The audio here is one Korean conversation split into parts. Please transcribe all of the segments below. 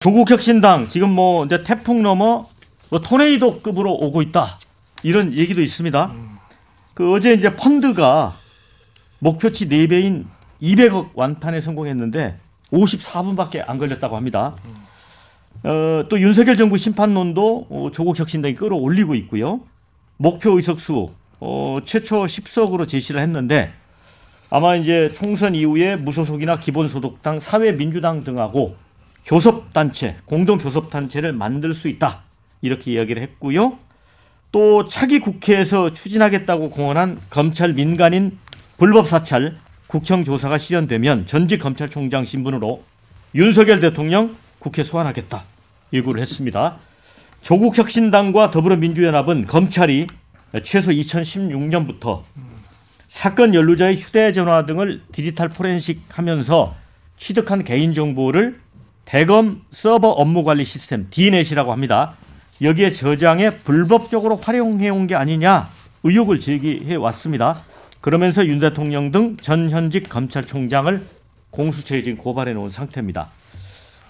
조국혁신당 지금 뭐 이제 태풍 넘어 뭐 토네이도급으로 오고 있다 이런 얘기도 있습니다. 그 어제 이제 펀드가 목표치 4배인 200억 완판에 성공했는데 54분밖에 안 걸렸다고 합니다. 또 윤석열 정부 심판론도 조국혁신당이 끌어올리고 있고요. 목표 의석수 최초 10석으로 제시를 했는데 아마 이제 총선 이후에 무소속이나 기본소득당, 사회민주당 등하고 교섭단체, 공동교섭단체를 만들 수 있다 이렇게 이야기를 했고요. 또 차기 국회에서 추진하겠다고 공언한 검찰 민간인 불법사찰 국정조사가 실현되면 전직 검찰총장 신분으로 윤석열 대통령 국회 소환하겠다 예고를 했습니다. 조국혁신당과 더불어민주연합은 검찰이 최소 2016년부터 사건 연루자의 휴대전화 등을 디지털 포렌식하면서 취득한 개인정보를 대검 서버 업무관리 시스템 DNet이라고 합니다. 여기에 저장해 불법적으로 활용해온 게 아니냐 의혹을 제기해 왔습니다. 그러면서 윤 대통령 등 전 현직 검찰총장을 공수처에 지금 고발해 놓은 상태입니다.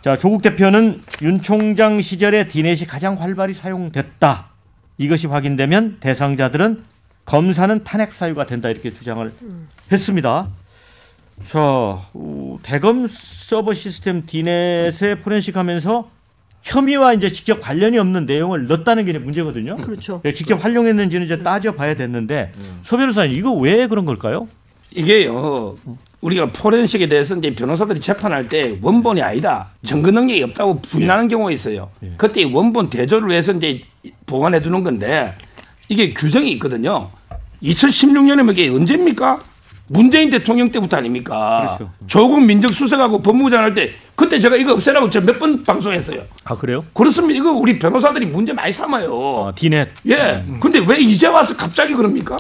자, 조국 대표는 윤 총장 시절에 DNet이 가장 활발히 사용됐다. 이것이 확인되면 대상자들은 검사는 탄핵 사유가 된다 이렇게 주장을 했습니다. 자, 대검 서버 시스템 DNet에 포렌식하면서 혐의와 이제 직접 관련이 없는 내용을 넣었다는 게 문제거든요. 그렇죠. 직접 활용했는지는 이제 따져봐야 됐는데 서 변호사님 이거 왜 그런 걸까요? 이게요. 우리가 포렌식에 대해서 이제 변호사들이 재판할 때 원본이 아니다, 증거 능력이 없다고 부인하는 경우가 있어요. 그때 원본 대조를 위해서 이제 보관해 두는 건데 이게 규정이 있거든요. 2016년이면 이게 언제입니까? 문재인 대통령 때부터 아닙니까? 그렇죠. 조국 민정수석하고 법무부장 할 때 그때 제가 이거 없애라고 몇 번 방송했어요. 아, 그래요? 그렇습니다. 이거 우리 변호사들이 문제 많이 삼아요. DNet. 예. 근데 왜 이제 와서 갑자기 그럽니까?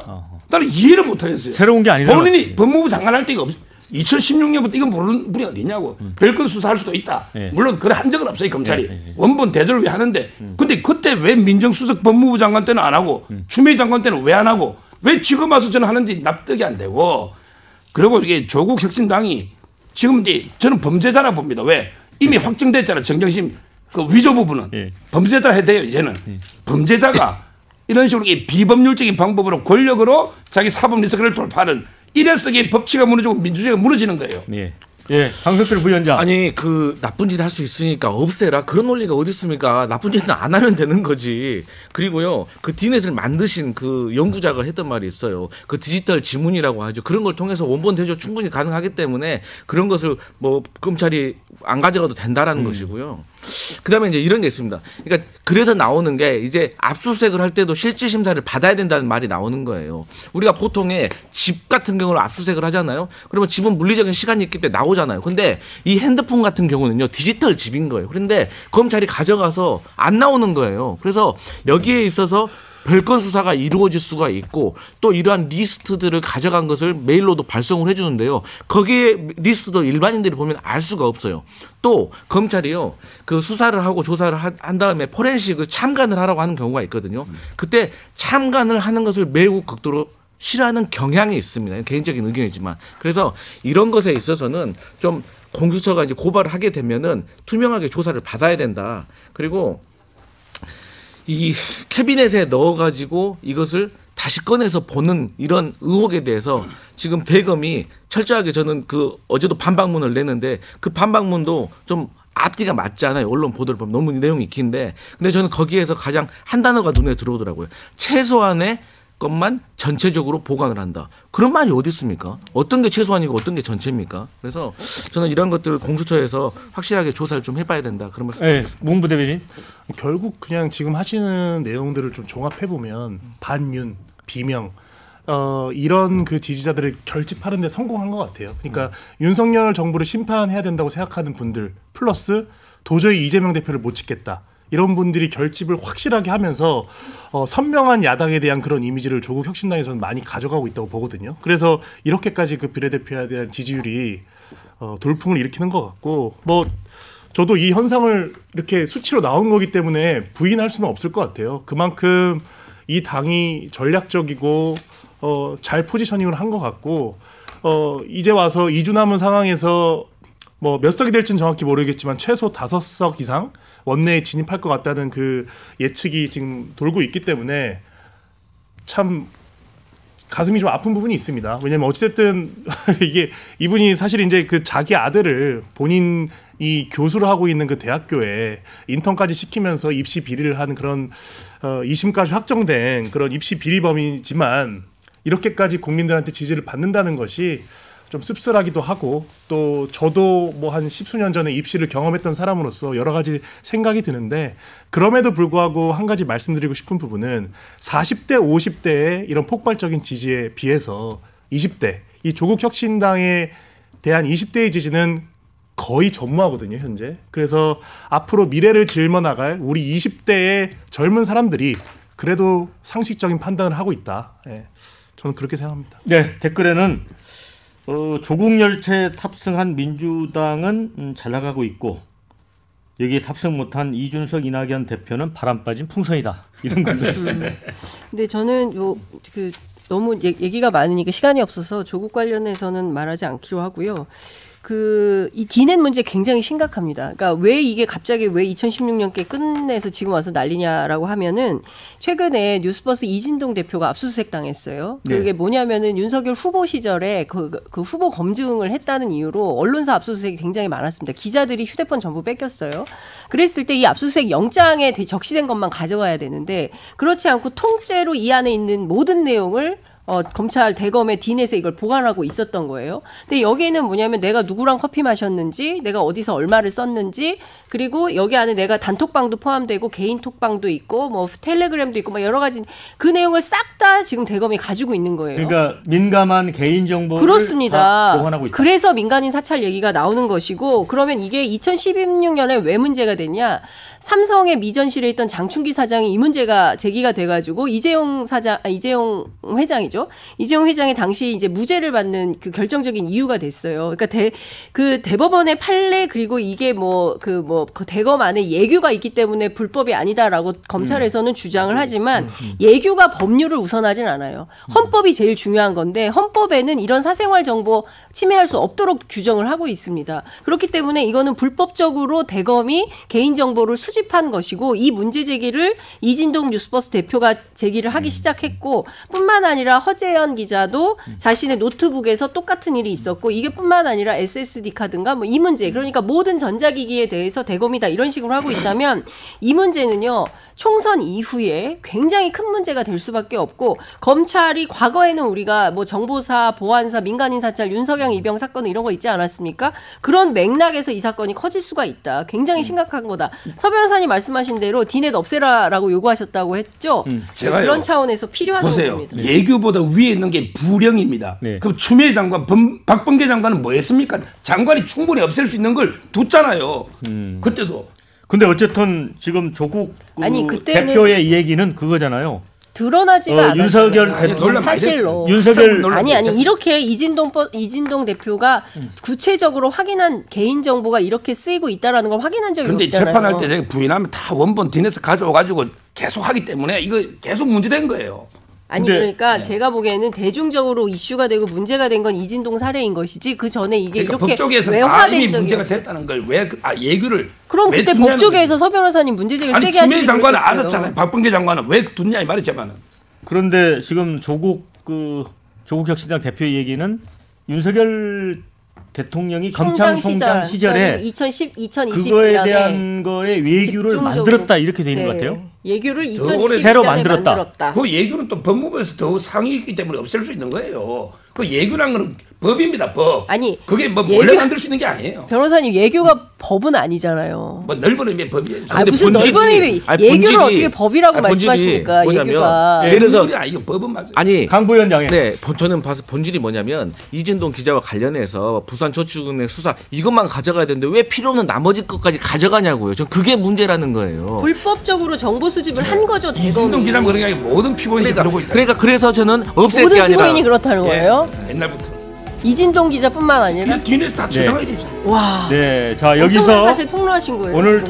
나는 이해를 못 하겠어요. 새로운 게 아니라 본인이 법무부 장관 할 때 이거 2016년부터 이거 모르는 분이 어디 있냐고. 별건 수사할 수도 있다. 예. 물론 그래 한 적은 없어요, 검찰이. 예. 원본 대조를 왜 하는데. 근데 그때 왜 민정수석 법무부 장관 때는 안 하고 추미애 장관 때는 왜 안 하고 왜 지금 와서 저는 하는지 납득이 안 되고. 그리고 이게 조국 혁신당이 지금 이제 저는 범죄자라 봅니다. 왜? 이미 확정됐잖아. 정경심 그 위조 부분은. 예. 범죄자라 해야 돼요, 이제는. 범죄자가 이런 식으로 비법률적인 방법으로 권력으로 자기 사법 리스크를 돌파하는 이래서 이게 법치가 무너지고 민주주의가 무너지는 거예요. 예. 예, 강석철 부위원장. 아니 그 나쁜 짓 할 수 있으니까 없애라 그런 논리가 어디 있습니까? 나쁜 짓은 안 하면 되는 거지. 그리고요 그 DNet을 만드신 그 연구자가 했던 말이 있어요. 그 디지털 지문이라고 하죠. 그런 걸 통해서 원본 대조 충분히 가능하기 때문에 그런 것을 뭐 검찰이 안 가져가도 된다라는 것이고요. 그다음에 이제 이런 게 있습니다. 그러니까 그래서 나오는 게 이제 압수수색을 할 때도 실질 심사를 받아야 된다는 말이 나오는 거예요. 우리가 보통에 집 같은 경우는 압수수색을 하잖아요. 그러면 집은 물리적인 시간이 있기 때문에 나오잖아요. 근데 이 핸드폰 같은 경우는요 디지털 집인 거예요. 그런데 검찰이 가져가서 안 나오는 거예요. 그래서 여기에 있어서 별건 수사가 이루어질 수가 있고 또 이러한 리스트들을 가져간 것을 메일로도 발송을 해주는데요. 거기에 리스트도 일반인들이 보면 알 수가 없어요. 또 검찰이요 그 수사를 하고 조사를 한 다음에 포렌식을 참관을 하라고 하는 경우가 있거든요. 그때 참관을 하는 것을 매우 극도로 싫어하는 경향이 있습니다. 개인적인 의견이지만. 그래서 이런 것에 있어서는 좀 공수처가 이제 고발을 하게 되면은 투명하게 조사를 받아야 된다. 그리고 이 캐비넷에 넣어가지고 이것을 다시 꺼내서 보는 이런 의혹에 대해서 지금 대검이 철저하게 저는 그 어제도 반박문을 냈는데 그 반박문도 좀 앞뒤가 맞지 않아요. 언론 보도를 보면 너무 내용이 긴데 근데 저는 거기에서 가장 한 단어가 눈에 들어오더라고요. 최소한의 것만 전체적으로 보관을 한다. 그런 말이 어디 있습니까? 어떤 게 최소한이고 어떤 게 전체입니까? 그래서 저는 이런 것들을 공수처에서 확실하게 조사를 좀 해봐야 된다. 그런 말씀. 네, 문부 대변인. 결국 그냥 지금 하시는 내용들을 좀 종합해 보면 반윤, 비명 이런 그 지지자들을 결집하는 데 성공한 것 같아요. 그러니까 윤석열 정부를 심판해야 된다고 생각하는 분들 플러스 도저히 이재명 대표를 못 지켰다. 이런 분들이 결집을 확실하게 하면서 선명한 야당에 대한 그런 이미지를 조국 혁신당에서는 많이 가져가고 있다고 보거든요. 그래서 이렇게까지 그 비례대표에 대한 지지율이 돌풍을 일으키는 것 같고 뭐 저도 이 현상을 이렇게 수치로 나온 거기 때문에 부인할 수는 없을 것 같아요. 그만큼 이 당이 전략적이고 잘 포지셔닝을 한 것 같고 이제 와서 2주 남은 상황에서 뭐 몇 석이 될지는 정확히 모르겠지만 최소 5석 이상 원내에 진입할 것 같다는 그 예측이 지금 돌고 있기 때문에 참 가슴이 좀 아픈 부분이 있습니다. 왜냐면 어찌됐든 이게 이분이 사실 이제 그 자기 아들을 본인이 교수를 하고 있는 그 대학교에 인턴까지 시키면서 입시 비리를 하는 그런 2심까지 확정된 그런 입시 비리범이지만 이렇게까지 국민들한테 지지를 받는다는 것이 좀 씁쓸하기도 하고 또 저도 뭐 한 10수년 전에 입시를 경험했던 사람으로서 여러 가지 생각이 드는데 그럼에도 불구하고 한 가지 말씀드리고 싶은 부분은 40대 50대의 이런 폭발적인 지지에 비해서 20대 이 조국 혁신당에 대한 20대의 지지는 거의 전무하거든요 현재. 그래서 앞으로 미래를 짊어나갈 우리 20대의 젊은 사람들이 그래도 상식적인 판단을 하고 있다. 예, 저는 그렇게 생각합니다. 네, 댓글에는 조국 열차에 탑승한 민주당은 잘 나가고 있고 여기에 탑승 못한 이준석 이낙연 대표는 바람 빠진 풍선이다 이런 것도 있습니다. 근데 저는 너무 얘기가 많으니까 시간이 없어서 조국 관련해서는 말하지 않기로 하고요. 이 디넷 문제 굉장히 심각합니다. 그러니까 왜 이게 갑자기 왜 2016년께 끝내서 지금 와서 난리냐라고 하면은 최근에 뉴스버스 이진동 대표가 압수수색 당했어요. 네. 그게 뭐냐면은 윤석열 후보 시절에 그 후보 검증을 했다는 이유로 언론사 압수수색이 굉장히 많았습니다. 기자들이 휴대폰 전부 뺏겼어요. 그랬을 때 이 압수수색 영장에 적시된 것만 가져가야 되는데 그렇지 않고 통째로 이 안에 있는 모든 내용을 검찰 대검의 디넷에 이걸 보관하고 있었던 거예요. 근데 여기에는 뭐냐면 내가 누구랑 커피 마셨는지, 내가 어디서 얼마를 썼는지, 그리고 여기 안에 내가 단톡방도 포함되고 개인 톡방도 있고, 뭐 텔레그램도 있고, 뭐 여러 가지 그 내용을 싹 다 지금 대검이 가지고 있는 거예요. 그러니까 민감한 개인 정보를 그렇습니다. 다 보관하고 있다. 그래서 민간인 사찰 얘기가 나오는 것이고, 그러면 이게 2016년에 왜 문제가 됐냐? 삼성의 미전실에 있던 장충기 사장이 이 문제가 제기가 돼가지고 이재용 회장이죠. 이재용 회장이 당시 이제 무죄를 받는 그 결정적인 이유가 됐어요. 그러니까 대법원의 판례 그리고 이게 그 대검 안에 예규가 있기 때문에 불법이 아니다라고 검찰에서는 주장을 하지만 예규가 법률을 우선하진 않아요. 헌법이 제일 중요한 건데 헌법에는 이런 사생활 정보 침해할 수 없도록 규정을 하고 있습니다. 그렇기 때문에 이거는 불법적으로 대검이 개인 정보를 수집한 것이고 이 문제 제기를 이진동 뉴스버스 대표가 제기를 하기 시작했고 뿐만 아니라 허재현 기자도 자신의 노트북에서 똑같은 일이 있었고 이게 뿐만 아니라 SSD 카드인가 뭐 이 문제 그러니까 모든 전자기기에 대해서 대검이다 이런 식으로 하고 있다면 이 문제는요. 총선 이후에 굉장히 큰 문제가 될 수밖에 없고 검찰이 과거에는 우리가 뭐 정보사, 보안사, 민간인 사찰, 윤석열 이병 사건 이런 거 있지 않았습니까? 그런 맥락에서 이 사건이 커질 수가 있다. 굉장히 심각한 거다. 서 변호사님 말씀하신 대로 디넷 없애라라고 요구하셨다고 했죠. 제가요. 그런 차원에서 필요한 보세요. 겁니다. 예규보다 위에 있는 게 부령입니다. 네. 그럼 추미애 장관, 박범계 장관은 뭐 했습니까? 장관이 충분히 없앨 수 있는 걸 뒀잖아요. 그때도. 근데 어쨌든 지금 조국 아니, 그때는 대표의 이 얘기는 그거잖아요. 드러나지가 않았어요. 윤석열 대통령 사실로. 윤석열 아니 이렇게 이진동 대표가 구체적으로 확인한 개인 정보가 이렇게 쓰이고 있다라는 걸 확인한 적이 근데 없잖아요. 재판할 때 제가 부인하면 다 원본 디넷에서 가져와가지고 계속 하기 때문에 이거 계속 문제된 거예요. 아니 근데, 그러니까 제가 보기에는 대중적으로 이슈가 되고 문제가 된 건 이진동 사례인 것이지 그 전에 이게 그러니까 이렇게 법조계에서 다 외화된 이미 적이 문제가 없어요. 됐다는 걸 왜 예규를 그럼 왜 그때 두냐는 법조계에서 거지. 서 변호사님 문제제기를 아니 세게 하시지 추미애 장관은 그랬어요. 알았잖아요. 박범계 장관은 왜 뒀냐 이 말이 제 말은. 그런데 지금 조국 혁신당 대표의 얘기는 윤석열 대통령이 검찰총장 시절에 2020년에 그거에 대한 거에 외교를 만들었다 이렇게 돼 있는 것 같아요. 예규를 더 2020년에 새로 만들었다. 그 예규는 또 법무부에서 더 상위이기 때문에 없앨 수 있는 거예요. 그 예규란 건 법입니다. 법. 아니 그게 뭐 몰래 만들 수 있는 게 아니에요. 변호사님 예규가 법은 아니잖아요. 뭐 넓은 의미의 법이에요. 아 무슨 넓은 의미 예규를 어떻게 법이라고 말씀하십니까? 예규가. 예를 들어서 이거 법은 맞아요. 아니 강 부위원장의 네, 저는 봐서 본질이 뭐냐면 이진동 기자와 관련해서 부산저축은행 수사 이것만 가져가야 되는데 왜 필요 없는 나머지 것까지 가져가냐고요. 전 그게 문제라는 거예요. 불법적으로 정보 수집을 한 거죠. 이진동 기자는 그런 게 아니고 모든 피고인이 그러고 있다. 그러니까 그래서 저는 없앨 게 모든 아니라 피고인이 그렇다는 거예요? 옛날부터. 이진동 기자뿐만 아니라 뒤에서 다 조정해야 되죠. 와. 네, 자 엄청난 여기서 사실 폭로하신 거예요. 오늘